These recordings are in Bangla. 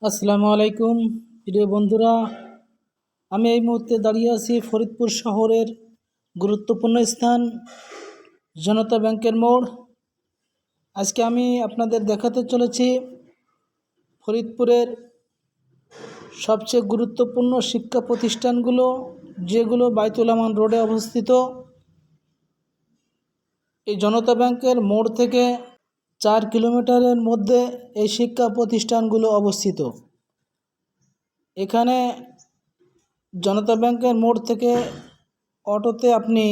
আসসালামু আলাইকুম প্রিয় বন্ধুরা। আমি এই মুহূর্তে দাঁড়িয়ে আছি ফরিদপুর শহরের গুরুত্বপূর্ণ স্থান জনতা ব্যাংকের মোড়। আজকে আমি আপনাদের দেখাতে চলেছি ফরিদপুরের সবচেয়ে গুরুত্বপূর্ণ শিক্ষা প্রতিষ্ঠানগুলো, যেগুলো বাইতুল আমান রোডে অবস্থিত। এই জনতা ব্যাংকের মোড় থেকে 4 কিলোমিটারের মধ্যে এই শিক্ষা প্রতিষ্ঠানগুলো অবস্থিত। এখানে জনতা ব্যাংকের মোড় থেকে অটোতে আপনি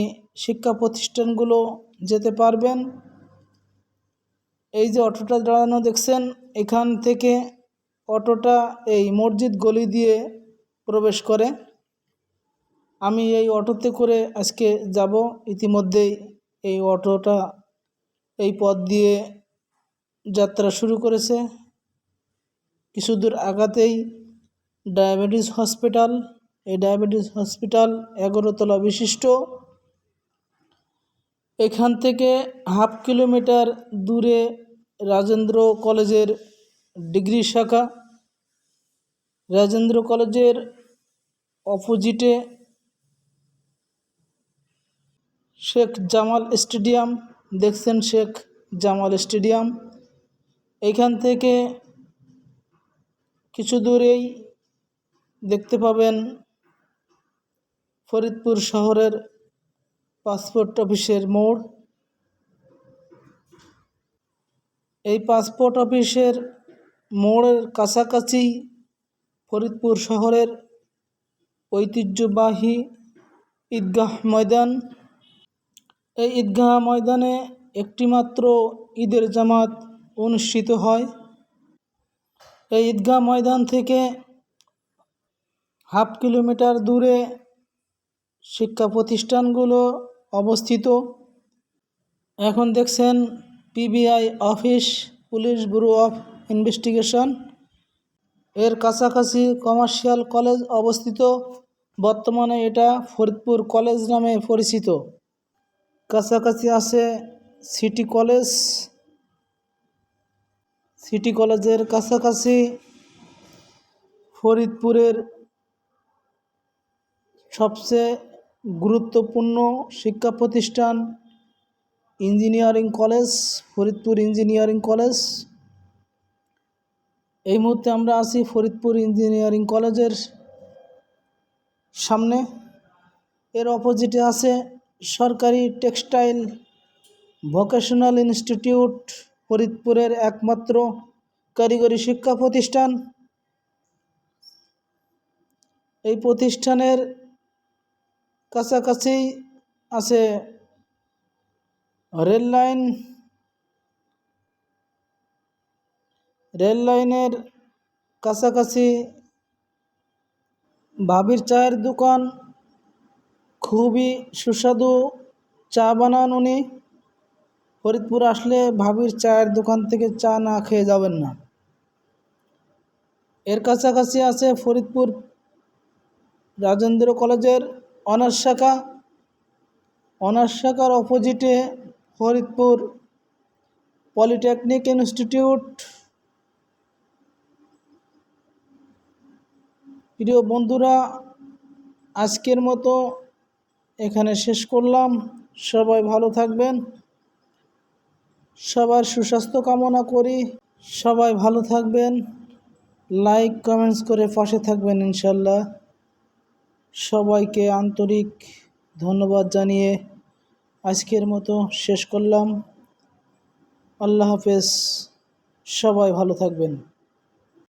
শিক্ষা প্রতিষ্ঠানগুলো যেতে পারবেন। এই যে অটোটা দাঁড়ানো দেখছেন, এখান থেকে অটোটা এই মসজিদ গলি দিয়ে প্রবেশ করে। আমি এই অটোতে করে আজকে যাব। ইতিমধ্যেই এই অটোটা এই পথ দিয়ে যাত্রা শুরু করেছে। কিছু দূর আগাতেই ডায়াবেটিস হসপিটাল। এই ডায়াবেটিস হসপিটাল 11 তলা বিশিষ্ট। এখান থেকে হাফ কিলোমিটার দূরে রাজেন্দ্র কলেজের ডিগ্রি শাখা। রাজেন্দ্র কলেজের অপোজিটে শেখ জামাল স্টেডিয়াম দেখছেন, শেখ জামাল স্টেডিয়াম। এইখান থেকে কিছু দূরেই দেখতে পাবেন ফরিদপুর শহরের পাসপোর্ট অফিসের মোড়। এই পাসপোর্ট অফিসের মোড়ের কাছাকাছি ফরিদপুর শহরের ঐতিহ্যবাহী ঈদগাহ ময়দান। এই ঈদগাহ ময়দানে একটিমাত্র ঈদের জামাত অনুষ্ঠিত হয়। এই ঈদগাহ ময়দান থেকে হাফ কিলোমিটার দূরে শিক্ষা প্রতিষ্ঠানগুলো অবস্থিত। এখন দেখছেন PBI office, police bureau of investigation. এর কাছাকাছি কমার্শিয়াল কলেজ অবস্থিত। বর্তমানে এটা ফরিদপুর কলেজ নামে পরিচিত। কাছাকাছি আছে সিটি কলেজ। সিটি কলেজের কাছাকাছি ফরিদপুরের সবচেয়ে গুরুত্বপূর্ণ শিক্ষা প্রতিষ্ঠান engineering college, Faridpur engineering college. এই মুহূর্তে আমরা আছি ফরিদপুর ইঞ্জিনিয়ারিং কলেজের সামনে। এর অপোজিটে আছে সরকারি টেক্সটাইল ভোকেশনাল ইনস্টিটিউট, ফরিদপুরের একমাত্র কারিগরি শিক্ষা প্রতিষ্ঠান। এই প্রতিষ্ঠানের কাছাকাছি আছে রেল লাইন। রেল লাইনের কাছাকাছি ভাবির চায়ের দোকান। খুবই সুস্বাদু চা বানান উনি। ফরিদপুর আসলে ভাবির চায়ের দোকান থেকে চা না খেয়ে যাবেন না। এর কাছাকাছি আছে ফরিদপুর রাজেন্দ্র কলেজের অনার্স শাখা। অনার্স শাখার অপোজিটে ফরিদপুর পলিটেকনিক ইনস্টিটিউট। প্রিয় বন্ধুরা, আজকের মতো এখানে শেষ করলাম। সবাই ভালো থাকবেন। সবার সুস্বাস্থ্য কামনা করি। সবাই ভালো থাকবেন। লাইক কমেন্টস করে পাশে থাকবেন ইনশাল্লাহ। সবাইকে আন্তরিক ধন্যবাদ জানিয়ে আজকের মতো শেষ করলাম। আল্লাহ হাফেজ। সবাই ভালো থাকবেন।